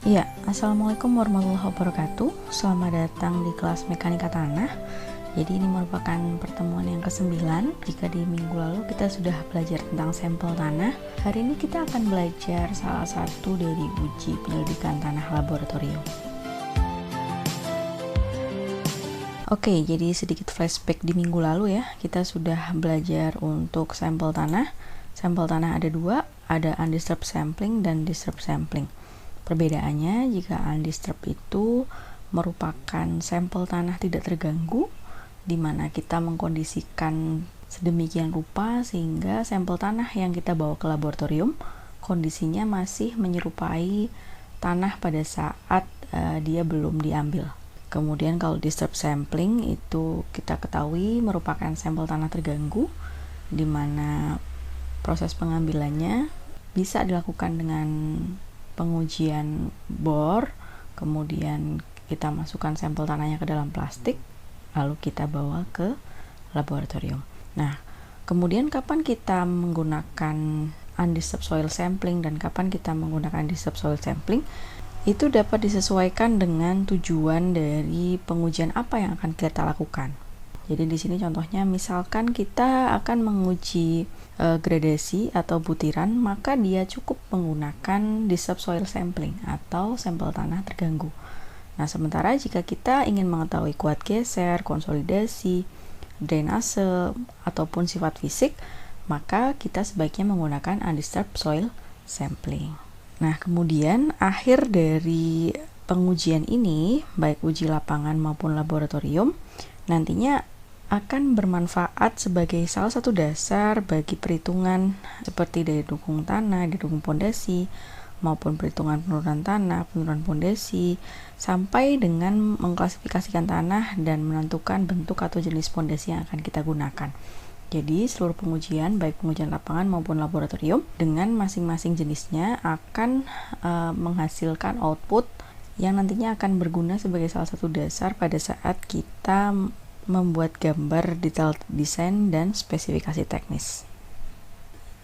Iya, Assalamualaikum warahmatullahi wabarakatuh. Selamat datang di kelas Mekanika Tanah. Jadi ini merupakan pertemuan yang ke-9. Jika di minggu lalu kita sudah belajar tentang sampel tanah, hari ini kita akan belajar salah satu dari uji penyelidikan tanah laboratorium. Oke, jadi sedikit flashback di minggu lalu ya. Kita sudah belajar untuk sampel tanah. Sampel tanah ada dua, ada undisturbed sampling dan disturbed sampling. Perbedaannya, jika undisturbed itu merupakan sampel tanah tidak terganggu, di mana kita mengkondisikan sedemikian rupa sehingga sampel tanah yang kita bawa ke laboratorium kondisinya masih menyerupai tanah pada saat dia belum diambil. Kemudian kalau disturbed sampling itu kita ketahui merupakan sampel tanah terganggu, di mana proses pengambilannya bisa dilakukan dengan pengujian bor, kemudian kita masukkan sampel tanahnya ke dalam plastik, lalu kita bawa ke laboratorium. Nah, kemudian kapan kita menggunakan undisturbed soil sampling dan kapan kita menggunakan disturbed soil sampling, itu dapat disesuaikan dengan tujuan dari pengujian apa yang akan kita lakukan. Jadi di sini contohnya misalkan kita akan menguji gradasi atau butiran, maka dia cukup menggunakan disturbed soil sampling atau sampel tanah terganggu. Nah, sementara jika kita ingin mengetahui kuat geser, konsolidasi, drainase, ataupun sifat fisik, maka kita sebaiknya menggunakan undisturbed soil sampling. Nah, kemudian akhir dari pengujian ini, baik uji lapangan maupun laboratorium, nantinya akan bermanfaat sebagai salah satu dasar bagi perhitungan seperti daya dukung tanah, daya dukung pondasi, maupun perhitungan penurunan tanah, penurunan pondasi, sampai dengan mengklasifikasikan tanah dan menentukan bentuk atau jenis pondasi yang akan kita gunakan. Jadi seluruh pengujian, baik pengujian lapangan maupun laboratorium, dengan masing-masing jenisnya akan menghasilkan output yang nantinya akan berguna sebagai salah satu dasar pada saat kita membuat gambar detail desain dan spesifikasi teknis.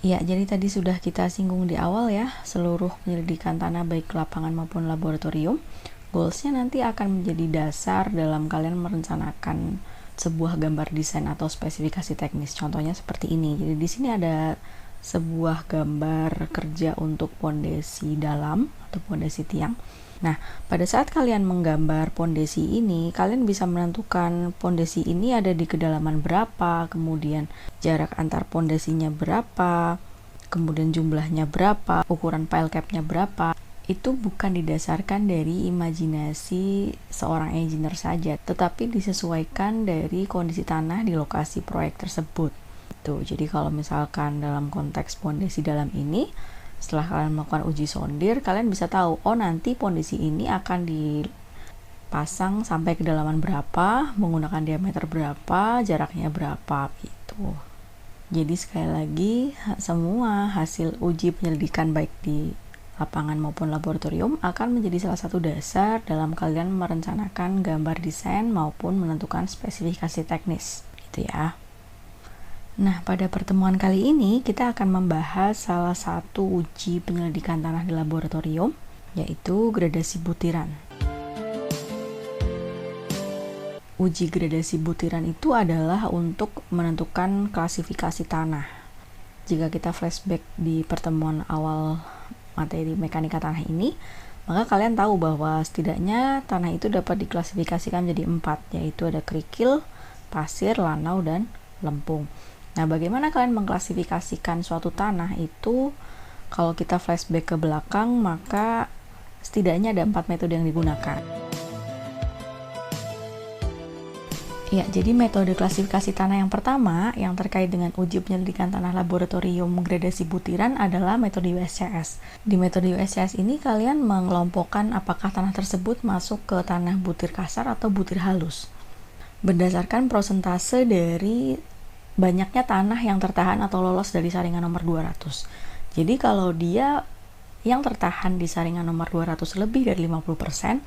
Ya, jadi tadi sudah kita singgung di awal ya, seluruh penyelidikan tanah baik lapangan maupun laboratorium, goalsnya nanti akan menjadi dasar dalam kalian merencanakan sebuah gambar desain atau spesifikasi teknis. Contohnya seperti ini. Jadi di sini ada sebuah gambar kerja untuk pondasi dalam atau pondasi tiang. Nah, pada saat kalian menggambar pondasi ini, kalian bisa menentukan pondasi ini ada di kedalaman berapa, kemudian jarak antar pondasinya berapa, kemudian jumlahnya berapa, ukuran pile cap-nya berapa. Itu bukan didasarkan dari imajinasi seorang engineer saja, tetapi disesuaikan dari kondisi tanah di lokasi proyek tersebut. Tuh, jadi kalau misalkan dalam konteks pondasi dalam ini, setelah kalian melakukan uji sondir, kalian bisa tahu, oh nanti pondasi ini akan dipasang sampai kedalaman berapa, menggunakan diameter berapa, jaraknya berapa, gitu. Jadi sekali lagi, semua hasil uji penyelidikan baik di lapangan maupun laboratorium akan menjadi salah satu dasar dalam kalian merencanakan gambar desain maupun menentukan spesifikasi teknis, gitu ya. Nah, pada pertemuan kali ini kita akan membahas salah satu uji penyelidikan tanah di laboratorium, yaitu gradasi butiran. Uji gradasi butiran itu adalah untuk menentukan klasifikasi tanah. Jika kita flashback di pertemuan awal materi mekanika tanah ini, maka kalian tahu bahwa setidaknya tanah itu dapat diklasifikasikan menjadi 4, yaitu ada kerikil, pasir, lanau, dan lempung. Nah, bagaimana kalian mengklasifikasikan suatu tanah itu? Kalau kita flashback ke belakang, maka setidaknya ada 4 metode yang digunakan. Ya, jadi metode klasifikasi tanah yang pertama yang terkait dengan uji penyelidikan tanah laboratorium gradasi butiran adalah metode USCS. Di metode USCS ini kalian mengelompokkan apakah tanah tersebut masuk ke tanah butir kasar atau butir halus, berdasarkan prosentase dari banyaknya tanah yang tertahan atau lolos dari saringan nomor 200. Jadi kalau dia yang tertahan di saringan nomor 200 lebih dari 50%,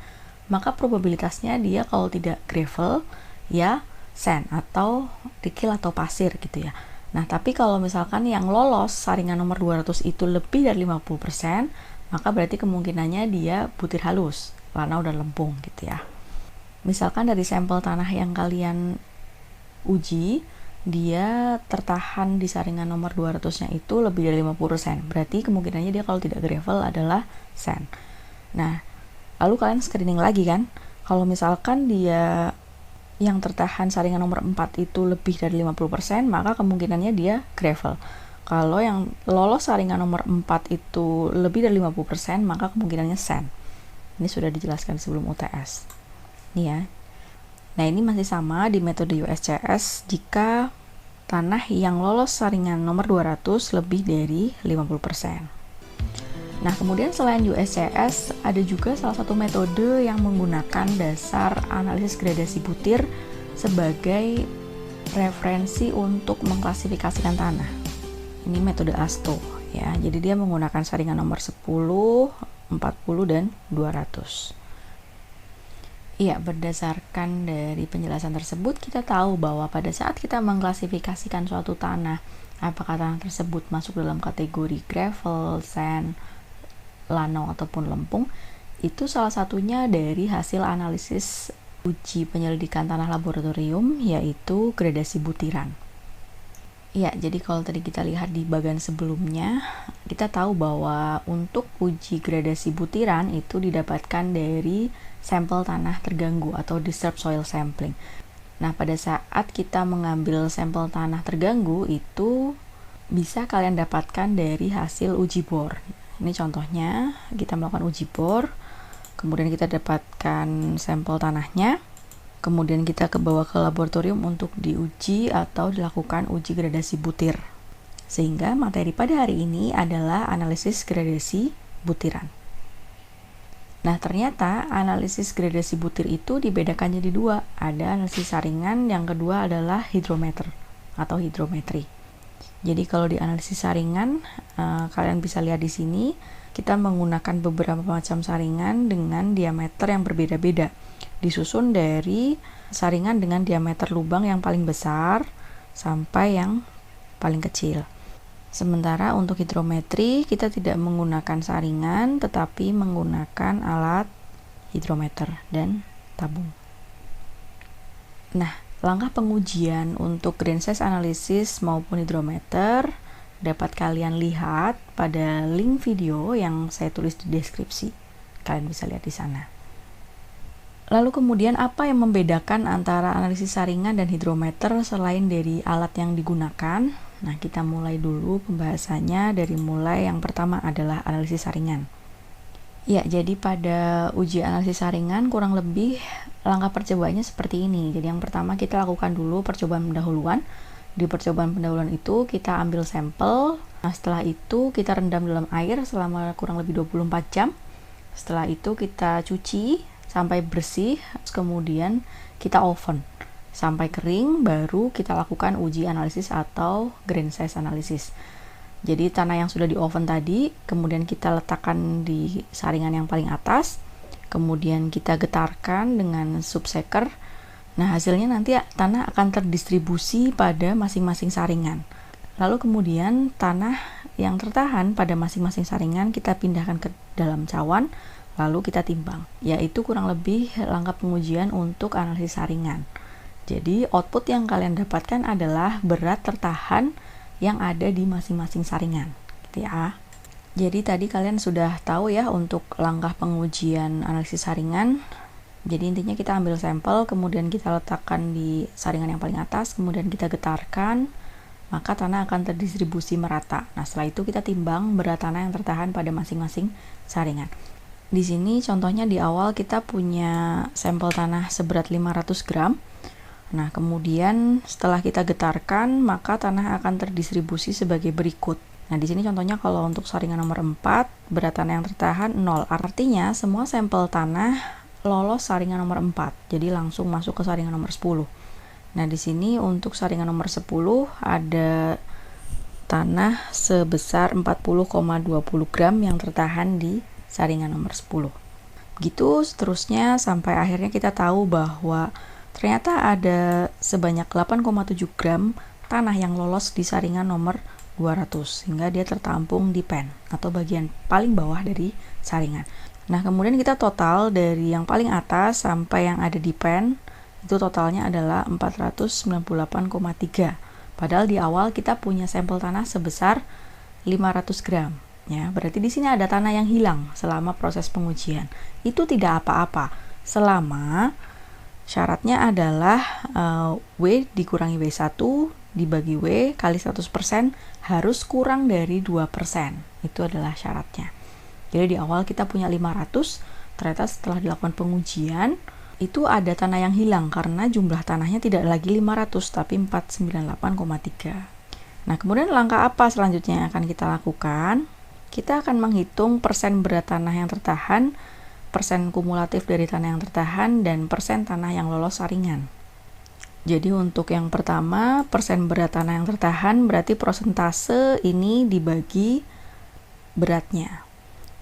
maka probabilitasnya dia kalau tidak gravel, ya sand atau kerikil atau pasir gitu ya. Nah, tapi kalau misalkan yang lolos saringan nomor 200 itu lebih dari 50%, maka berarti kemungkinannya dia butir halus, lanau dan lempung gitu ya. Misalkan dari sampel tanah yang kalian uji, dia tertahan di saringan nomor 200-nya itu lebih dari 50%. Berarti kemungkinannya dia kalau tidak gravel adalah sand. Nah, lalu kalian screening lagi kan. Kalau misalkan dia yang tertahan saringan nomor 4 itu lebih dari 50%, maka kemungkinannya dia gravel. Kalau yang lolos saringan nomor 4 itu lebih dari 50%, maka kemungkinannya sand. Ini sudah dijelaskan sebelum UTS. Nih ya. Nah, ini masih sama di metode USCS jika tanah yang lolos saringan nomor 200 lebih dari 50%. Nah, kemudian selain USCS, ada juga salah satu metode yang menggunakan dasar analisis gradasi butir sebagai referensi untuk mengklasifikasikan tanah. Ini metode ASTO ya. Jadi dia menggunakan saringan nomor 10, 40 dan 200. Iya, berdasarkan dari penjelasan tersebut, kita tahu bahwa pada saat kita mengklasifikasikan suatu tanah, apakah tanah tersebut masuk dalam kategori gravel, sand, lanau, ataupun lempung, itu salah satunya dari hasil analisis uji penyelidikan tanah laboratorium, yaitu gradasi butiran. Iya, jadi kalau tadi kita lihat di bagian sebelumnya, kita tahu bahwa untuk uji gradasi butiran itu didapatkan dari sampel tanah terganggu atau disturbed soil sampling. Nah, pada saat kita mengambil sampel tanah terganggu itu bisa kalian dapatkan dari hasil uji bor. Ini contohnya, kita melakukan uji bor, kemudian kita dapatkan sampel tanahnya, kemudian kita bawa ke laboratorium untuk diuji atau dilakukan uji gradasi butir. Sehingga materi pada hari ini adalah analisis gradasi butiran. Nah, ternyata analisis gradasi butir itu dibedakan jadi dua. Ada analisis saringan, yang kedua adalah hidrometer atau hidrometri. Jadi kalau di analisis saringan, kalian bisa lihat di sini, kita menggunakan beberapa macam saringan dengan diameter yang berbeda-beda. Disusun dari saringan dengan diameter lubang yang paling besar sampai yang paling kecil. Sementara untuk hidrometri, kita tidak menggunakan saringan, tetapi menggunakan alat hidrometer dan tabung. Nah, langkah pengujian untuk grain size analysis maupun hidrometer dapat kalian lihat pada link video yang saya tulis di deskripsi. Kalian bisa lihat di sana. Lalu kemudian apa yang membedakan antara analisis saringan dan hidrometer selain dari alat yang digunakan? Nah, kita mulai dulu pembahasannya dari mulai yang pertama adalah analisis saringan. Ya, jadi pada uji analisis saringan kurang lebih langkah percobaannya seperti ini. Jadi yang pertama kita lakukan dulu percobaan pendahuluan. Di percobaan pendahuluan itu kita ambil sampel. Nah, setelah itu kita rendam dalam air selama kurang lebih 24 jam. Setelah itu kita cuci sampai bersih, kemudian kita oven sampai kering, baru kita lakukan uji analisis atau grain size analysis. Jadi tanah yang sudah di oven tadi, kemudian kita letakkan di saringan yang paling atas, kemudian kita getarkan dengan subseker. Nah, hasilnya nanti tanah akan terdistribusi pada masing-masing saringan. Lalu kemudian tanah yang tertahan pada masing-masing saringan kita pindahkan ke dalam cawan, lalu kita timbang. Yaitu kurang lebih langkah pengujian untuk analisis saringan. Jadi output yang kalian dapatkan adalah berat tertahan yang ada di masing-masing saringan, gitu ya. Jadi tadi kalian sudah tahu ya untuk langkah pengujian analisis saringan. Jadi intinya kita ambil sampel, kemudian kita letakkan di saringan yang paling atas, kemudian kita getarkan, maka tanah akan terdistribusi merata. Nah, setelah itu kita timbang berat tanah yang tertahan pada masing-masing saringan. Di sini contohnya di awal kita punya sampel tanah seberat 500 gram. Nah, kemudian setelah kita getarkan, maka tanah akan terdistribusi sebagai berikut. Nah, di sini contohnya kalau untuk saringan nomor 4, berat tanah yang tertahan 0. Artinya, semua sampel tanah lolos saringan nomor 4. Jadi langsung masuk ke saringan nomor 10. Nah, di sini untuk saringan nomor 10 ada tanah sebesar 40,20 gram yang tertahan di saringan nomor 10. Begitu seterusnya sampai akhirnya kita tahu bahwa ternyata ada sebanyak 8,7 gram tanah yang lolos di saringan nomor 200 sehingga dia tertampung di pen atau bagian paling bawah dari saringan. Nah, kemudian kita total dari yang paling atas sampai yang ada di pen, itu totalnya adalah 498,3. Padahal di awal kita punya sampel tanah sebesar 500 gram. Ya, berarti di sini ada tanah yang hilang selama proses pengujian. Itu tidak apa-apa selama syaratnya adalah W dikurangi W1 dibagi W kali 100% harus kurang dari 2%. Itu adalah syaratnya. Jadi di awal kita punya 500, ternyata setelah dilakukan pengujian, itu ada tanah yang hilang karena jumlah tanahnya tidak lagi 500, tapi 498,3. Nah, kemudian langkah apa selanjutnya yang akan kita lakukan? Kita akan menghitung persen berat tanah yang tertahan, persen kumulatif dari tanah yang tertahan, dan persen tanah yang lolos saringan. Jadi untuk yang pertama, persen berat tanah yang tertahan berarti persentase ini dibagi beratnya.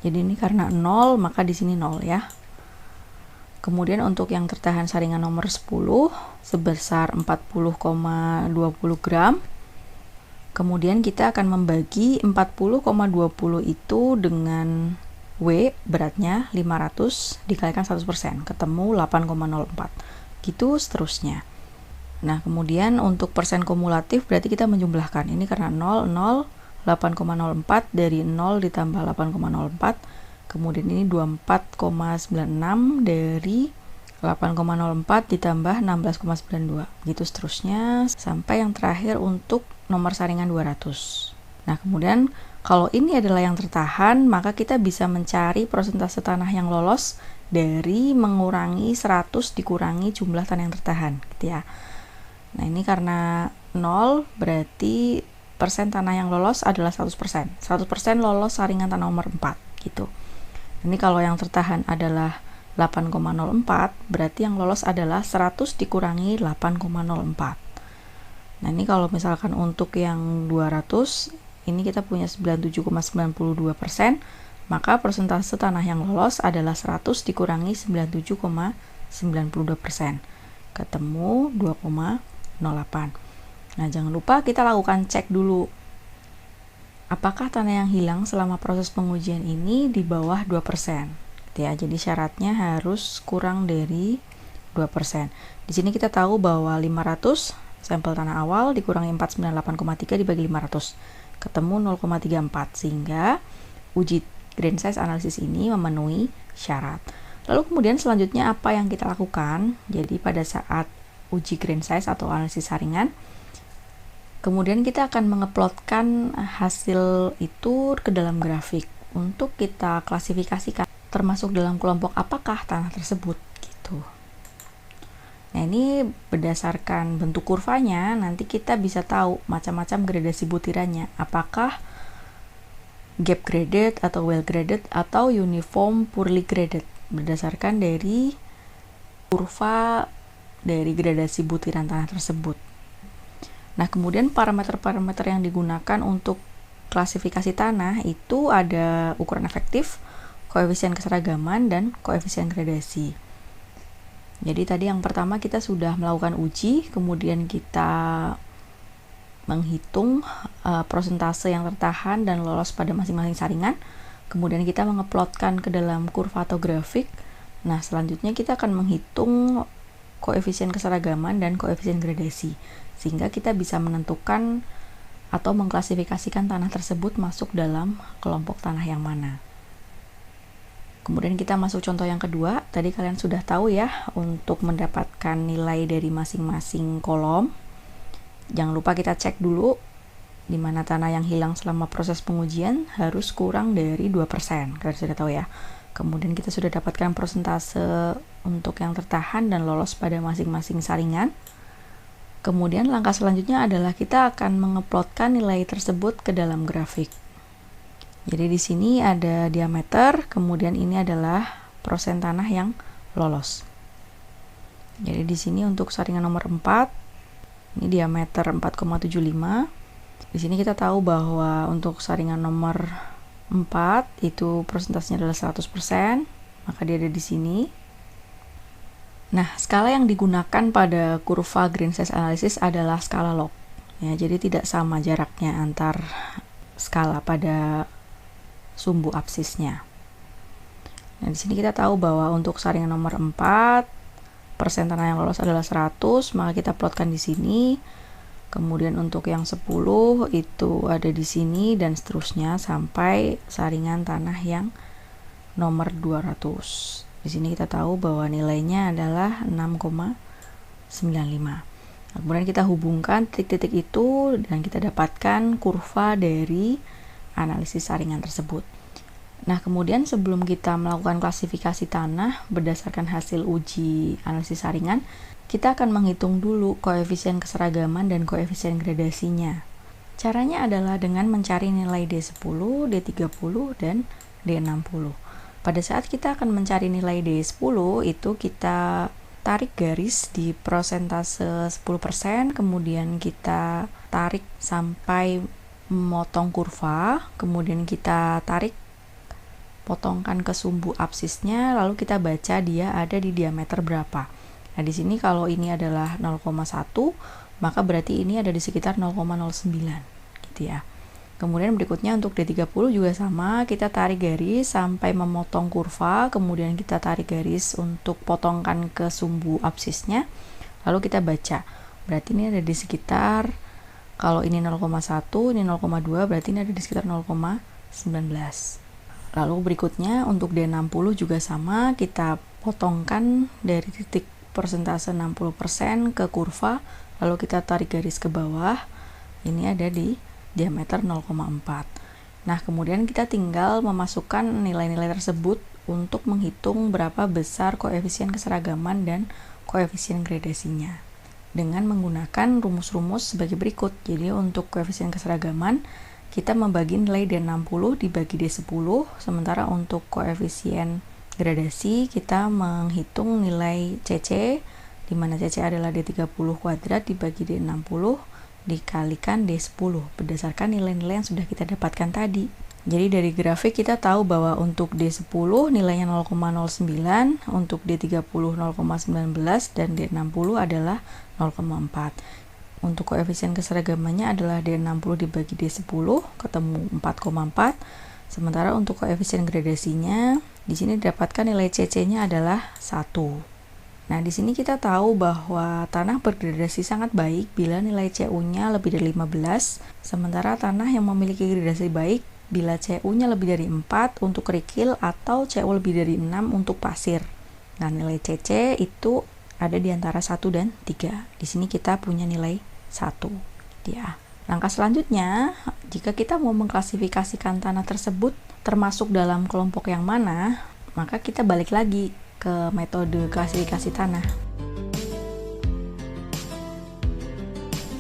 Jadi ini karena 0, maka di sini 0 ya. Kemudian untuk yang tertahan saringan nomor 10 sebesar 40,20 gram. Kemudian kita akan membagi 40,20 itu dengan W beratnya 500 dikalikan 100%, ketemu 8,04. Gitu seterusnya. Nah, kemudian untuk persen kumulatif berarti kita menjumlahkan. Ini karena 0, 0, 8,04 dari 0 ditambah 8,04, kemudian ini 24,96 dari 8,04 ditambah 16,92, gitu seterusnya sampai yang terakhir untuk nomor saringan 200. Nah, kemudian kalau ini adalah yang tertahan, maka kita bisa mencari persentase tanah yang lolos dari mengurangi 100 dikurangi jumlah tanah yang tertahan, gitu ya. Nah, ini karena 0 berarti persen tanah yang lolos adalah 100%. 100% lolos saringan tanah nomor 4 gitu. Ini kalau yang tertahan adalah 8,04, berarti yang lolos adalah 100 dikurangi 8,04. Nah, ini kalau misalkan untuk yang 200, ini kita punya 97,92%, maka persentase tanah yang lolos adalah 100 dikurangi 97,92%. Ketemu 2,08. Nah, jangan lupa kita lakukan cek dulu. Apakah tanah yang hilang selama proses pengujian ini di bawah 2%? Ya, jadi syaratnya harus kurang dari 2%. Di sini kita tahu bahwa 500 sampel tanah awal dikurangi 498,3 dibagi 500. Ketemu 0,34 sehingga uji grain size analisis ini memenuhi syarat. Lalu kemudian selanjutnya apa yang kita lakukan? Jadi pada saat uji grain size atau analisis saringan, kemudian kita akan mengeplotkan hasil itu ke dalam grafik untuk kita klasifikasikan termasuk dalam kelompok apakah tanah tersebut gitu. Nah, ini berdasarkan bentuk kurvanya nanti kita bisa tahu macam-macam gradasi butirannya, apakah gap graded atau well graded atau uniform poorly graded berdasarkan dari kurva dari gradasi butiran tanah tersebut. Nah, kemudian parameter-parameter yang digunakan untuk klasifikasi tanah itu ada ukuran efektif, koefisien keseragaman, dan koefisien gradasi. Jadi tadi yang pertama kita sudah melakukan uji, kemudian kita menghitung persentase yang tertahan dan lolos pada masing-masing saringan, kemudian kita mengeplotkan ke dalam kurva atau grafik. Nah, selanjutnya kita akan menghitung koefisien keseragaman dan koefisien gradasi, sehingga kita bisa menentukan atau mengklasifikasikan tanah tersebut masuk dalam kelompok tanah yang mana. Kemudian kita masuk contoh yang kedua. Tadi kalian sudah tahu ya, untuk mendapatkan nilai dari masing-masing kolom, jangan lupa kita cek dulu di mana tanah yang hilang selama proses pengujian harus kurang dari 2%. Kalian sudah tahu ya. Kemudian kita sudah dapatkan persentase untuk yang tertahan dan lolos pada masing-masing saringan. Kemudian langkah selanjutnya adalah kita akan mengeplotkan nilai tersebut ke dalam grafik. Jadi di sini ada diameter, kemudian ini adalah persen tanah yang lolos. Jadi di sini untuk saringan nomor 4, ini diameter 4,75. Di sini kita tahu bahwa untuk saringan nomor 4 itu persentasenya adalah 100%, maka dia ada di sini. Nah, skala yang digunakan pada kurva grain size analysis adalah skala log. Ya, jadi tidak sama jaraknya antar skala pada sumbu absisnya. Nah, di sini kita tahu bahwa untuk saringan nomor 4, persen tanah yang lolos adalah 100, maka kita plotkan di sini. Kemudian untuk yang 10 itu ada di sini dan seterusnya sampai saringan tanah yang nomor 200. Di sini kita tahu bahwa nilainya adalah 6,95. Kemudian kita hubungkan titik-titik itu dan kita dapatkan kurva dari analisis saringan tersebut. Nah, kemudian sebelum kita melakukan klasifikasi tanah berdasarkan hasil uji analisis saringan, kita akan menghitung dulu koefisien keseragaman dan koefisien gradasinya. Caranya adalah dengan mencari nilai D10, D30, dan D60. Pada saat kita akan mencari nilai D10, itu kita tarik garis di persentase 10%, kemudian kita tarik sampai memotong kurva, kemudian kita tarik potongkan ke sumbu absisnya, lalu kita baca dia ada di diameter berapa. Nah, di sini kalau ini adalah 0,1, maka berarti ini ada di sekitar 0,09 gitu ya. Kemudian berikutnya untuk D30 juga sama, kita tarik garis sampai memotong kurva, kemudian kita tarik garis untuk potongkan ke sumbu absisnya, lalu kita baca. Berarti ini ada di sekitar, kalau ini 0,1, ini 0,2, berarti ini ada di sekitar 0,19. Lalu berikutnya untuk D60 juga sama, kita potongkan dari titik persentase 60% ke kurva, lalu kita tarik garis ke bawah, ini ada di diameter 0,4. Nah, kemudian kita tinggal memasukkan nilai-nilai tersebut untuk menghitung berapa besar koefisien keseragaman dan koefisien gradasinya dengan menggunakan rumus-rumus sebagai berikut. Jadi untuk koefisien keseragaman kita membagi nilai D60 dibagi D10, sementara untuk koefisien gradasi kita menghitung nilai CC, di mana CC adalah D30 kuadrat dibagi D60 dikalikan D10 berdasarkan nilai-nilai yang sudah kita dapatkan tadi. Jadi dari grafik kita tahu bahwa untuk D10 nilainya 0,09, untuk D30 0,19 dan D60 adalah 0,4. Untuk koefisien keseragamannya adalah D60 dibagi D10 ketemu 4,4. Sementara untuk koefisien gradasinya di sini didapatkan nilai CC-nya adalah 1. Nah, di sini kita tahu bahwa tanah bergradasi sangat baik bila nilai CU-nya lebih dari 15, sementara tanah yang memiliki gradasi baik bila CU-nya lebih dari 4 untuk kerikil atau CU lebih dari 6 untuk pasir. Nah, nilai CC itu ada di antara 1 dan 3. Di sini kita punya nilai 1. Ya. Langkah selanjutnya, jika kita mau mengklasifikasikan tanah tersebut termasuk dalam kelompok yang mana, maka kita balik lagi ke metode klasifikasi tanah.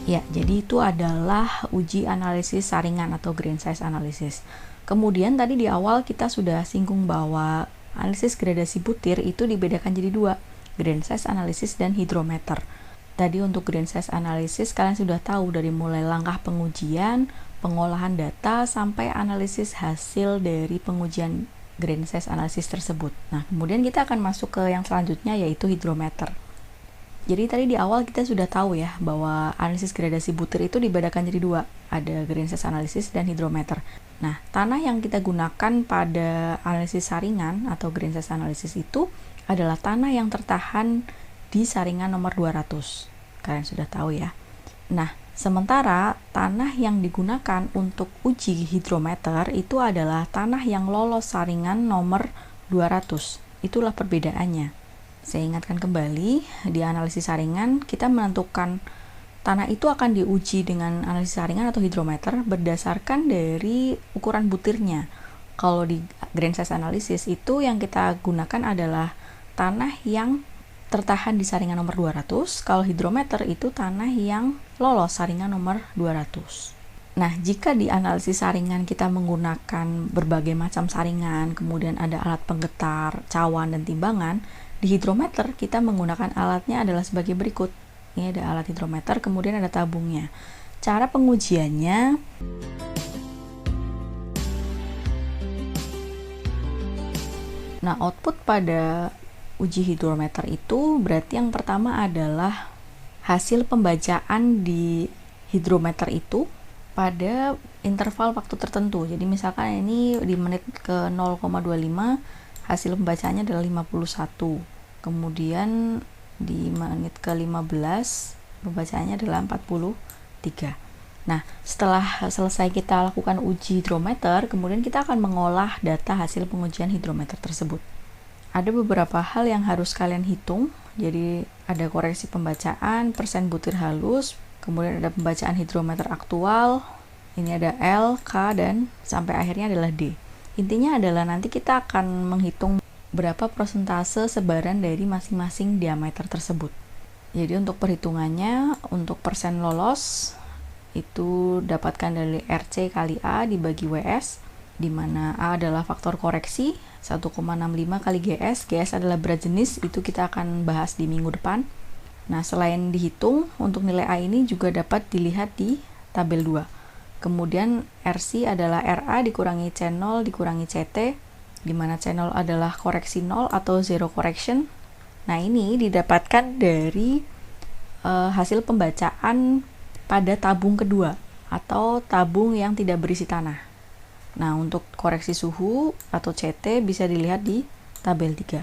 Ya, jadi itu adalah uji analisis saringan atau grain size analysis. Kemudian tadi di awal kita sudah singgung bahwa analisis gradasi butir itu dibedakan jadi 2, grain size analysis dan hidrometer. Tadi untuk grain size analysis kalian sudah tahu dari mulai langkah pengujian, pengolahan data, sampai analisis hasil dari pengujian grain size analysis tersebut. Nah, kemudian kita akan masuk ke yang selanjutnya yaitu hidrometer. Jadi tadi di awal kita sudah tahu ya bahwa analisis gradasi butir itu dibedakan jadi 2, ada grain size analysis dan hidrometer. Nah, tanah yang kita gunakan pada analisis saringan atau grain size analysis itu adalah tanah yang tertahan di saringan nomor 200. Kalian sudah tahu ya. Nah, sementara tanah yang digunakan untuk uji hidrometer itu adalah tanah yang lolos saringan nomor 200. Itulah perbedaannya. Saya ingatkan kembali, di analisis saringan kita menentukan tanah itu akan diuji dengan analisis saringan atau hidrometer berdasarkan dari ukuran butirnya. Kalau di grain size analysis itu yang kita gunakan adalah tanah yang tertahan di saringan nomor 200, kalau hidrometer itu tanah yang lolos saringan nomor 200. Nah, jika di analisis saringan kita menggunakan berbagai macam saringan, kemudian ada alat penggetar, cawan, dan timbangan, di hidrometer kita menggunakan alatnya adalah sebagai berikut. Ini ada alat hidrometer, kemudian ada tabungnya. Cara pengujiannya, nah output pada uji hidrometer itu berarti yang pertama adalah hasil pembacaan di hidrometer itu pada interval waktu tertentu. Jadi misalkan ini di menit ke 0,25 hasil pembacaannya adalah 51. Kemudian di menit ke 15 pembacaannya adalah 43. Nah, setelah selesai kita lakukan uji hidrometer, kemudian kita akan mengolah data hasil pengujian hidrometer tersebut. Ada beberapa hal yang harus kalian hitung. Jadi ada koreksi pembacaan, persen butir halus, kemudian ada pembacaan hidrometer aktual, ini ada L, K, dan sampai akhirnya adalah D. Intinya adalah nanti kita akan menghitung berapa persentase sebaran dari masing-masing diameter tersebut. Jadi untuk perhitungannya, untuk persen lolos, itu dapatkan dari RC kali A dibagi WS, di mana A adalah faktor koreksi, 1,65 kali GS. GS adalah berat jenis, itu kita akan bahas di minggu depan. Nah, selain dihitung, untuk nilai A ini juga dapat dilihat di tabel 2. Kemudian RC adalah RA dikurangi C0 dikurangi CT, di mana C0 adalah koreksi 0 atau zero correction. Nah, ini didapatkan dari hasil pembacaan pada tabung kedua atau tabung yang tidak berisi tanah. Nah, untuk koreksi suhu atau CT bisa dilihat di tabel 3.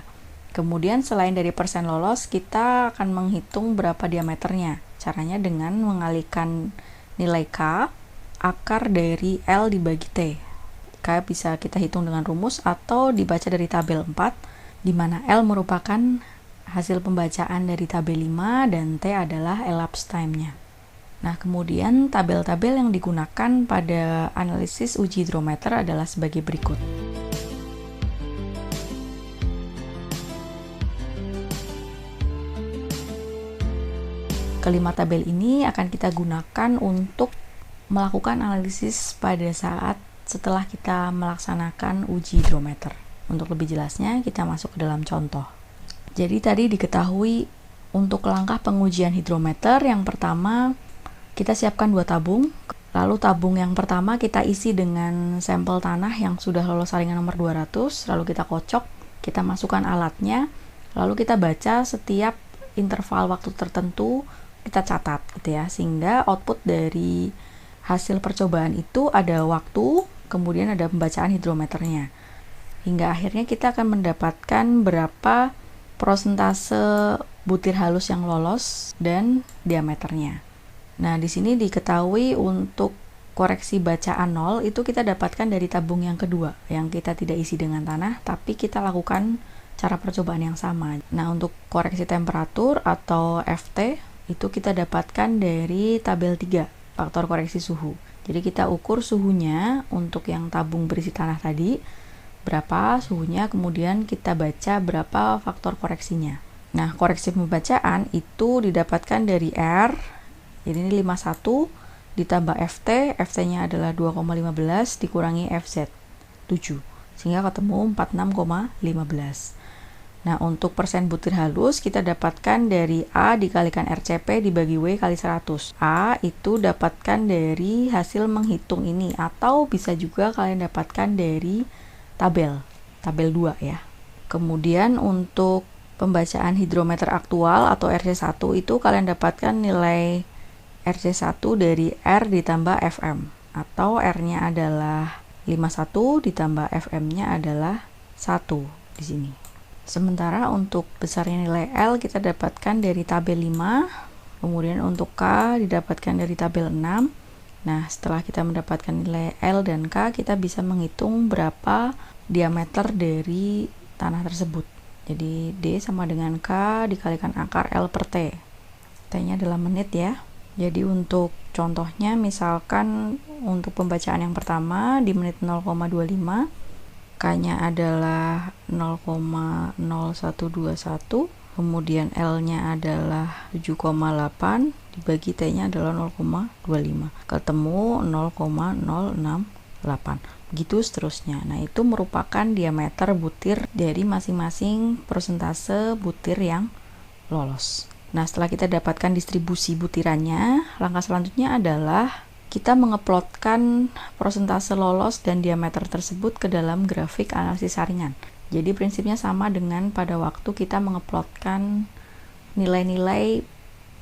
Kemudian selain dari persen lolos, kita akan menghitung berapa diameternya. Caranya dengan mengalihkan nilai K akar dari L dibagi T. K bisa kita hitung dengan rumus atau dibaca dari tabel 4, di mana L merupakan hasil pembacaan dari tabel 5 dan T adalah elapsed time-nya. Nah, kemudian tabel-tabel yang digunakan pada analisis uji hidrometer adalah sebagai berikut. Kelima tabel ini akan kita gunakan untuk melakukan analisis pada saat setelah kita melaksanakan uji hidrometer. Untuk lebih jelasnya, kita masuk ke dalam contoh. Jadi tadi diketahui untuk langkah pengujian hidrometer, yang pertama kita siapkan 2 tabung. Lalu tabung yang pertama kita isi dengan sampel tanah yang sudah lolos saringan nomor 200, lalu kita kocok, kita masukkan alatnya, lalu kita baca setiap interval waktu tertentu, kita catat gitu ya, sehingga output dari hasil percobaan itu ada waktu, kemudian ada pembacaan hidrometernya. Hingga akhirnya kita akan mendapatkan berapa persentase butir halus yang lolos dan diameternya. Nah, di sini diketahui untuk koreksi bacaan 0 itu kita dapatkan dari tabung yang kedua, yang kita tidak isi dengan tanah, tapi kita lakukan cara percobaan yang sama. Nah, untuk koreksi temperatur atau FT itu kita dapatkan dari tabel 3, faktor koreksi suhu. Jadi kita ukur suhunya untuk yang tabung berisi tanah tadi, berapa suhunya, kemudian kita baca berapa faktor koreksinya. Nah, koreksi pembacaan itu didapatkan dari R, jadi ini 51, ditambah FT, FT-nya adalah 2,15 dikurangi FZ, 7, sehingga ketemu 46,15. Nah, untuk persen butir halus kita dapatkan dari A dikalikan RCP dibagi W kali 100. A itu dapatkan dari hasil menghitung ini, atau bisa juga kalian dapatkan dari tabel 2 ya. Kemudian untuk pembacaan hidrometer aktual atau RC1 itu kalian dapatkan nilai RC1 dari R ditambah FM, atau R-nya adalah 51 ditambah FM-nya adalah 1 di sini. Sementara untuk besarnya nilai L kita dapatkan dari tabel 5, kemudian untuk K didapatkan dari tabel 6. Nah, setelah kita mendapatkan nilai L dan K, kita bisa menghitung berapa diameter dari tanah tersebut. Jadi D sama dengan K dikalikan akar L per T. T-nya adalah menit ya. Jadi untuk contohnya, misalkan untuk pembacaan yang pertama di menit 0,25, K-nya adalah 0,0121, kemudian L-nya adalah 7,8, dibagi T-nya adalah 0,25, ketemu 0,068. Begitu seterusnya. Nah, itu merupakan diameter butir dari masing-masing persentase butir yang lolos. Nah, setelah kita dapatkan distribusi butirannya, langkah selanjutnya adalah kita mengeplotkan persentase lolos dan diameter tersebut ke dalam grafik analisis saringan. Jadi prinsipnya sama dengan pada waktu kita mengeplotkan nilai-nilai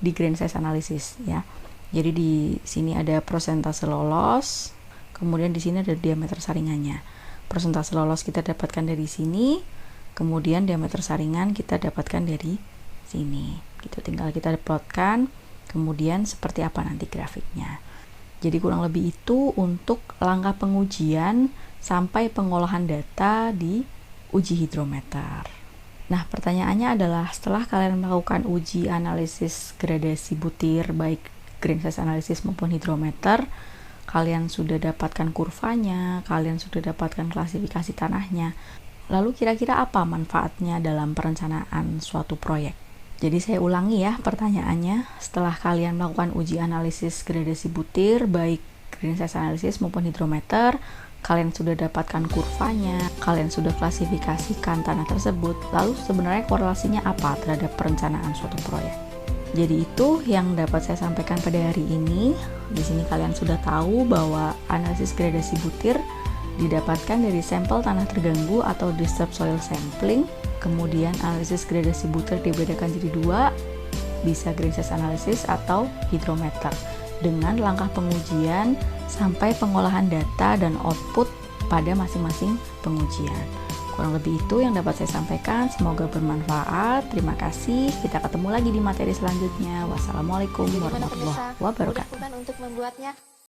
di grain size analysis ya. Jadi di sini ada persentase lolos, kemudian di sini ada diameter saringannya. Persentase lolos kita dapatkan dari sini, kemudian diameter saringan kita dapatkan dari sini. Gitu, tinggal kita plotkan, kemudian seperti apa nanti grafiknya. Jadi kurang lebih itu untuk langkah pengujian sampai pengolahan data di uji hidrometer. Nah, pertanyaannya adalah setelah kalian melakukan uji analisis gradasi butir baik grain size analysis maupun hidrometer, kalian sudah dapatkan kurvanya, kalian sudah dapatkan klasifikasi tanahnya. Lalu kira-kira apa manfaatnya dalam perencanaan suatu proyek? Jadi saya ulangi ya pertanyaannya, setelah kalian melakukan uji analisis gradasi butir baik grain size analysis maupun hidrometer, kalian sudah dapatkan kurvanya, kalian sudah klasifikasikan tanah tersebut, lalu sebenarnya korelasinya apa terhadap perencanaan suatu proyek? Jadi itu yang dapat saya sampaikan pada hari ini. Di sini kalian sudah tahu bahwa analisis gradasi butir didapatkan dari sampel tanah terganggu atau disturbed soil sampling. Kemudian analisis gradasi butir dibedakan jadi dua, bisa grain size analysis atau hidrometer, dengan langkah pengujian sampai pengolahan data dan output pada masing-masing pengujian. Kurang lebih itu yang dapat saya sampaikan, semoga bermanfaat. Terima kasih, kita ketemu lagi di materi selanjutnya. Wassalamualaikum warahmatullahi wabarakatuh. Untuk membuatnya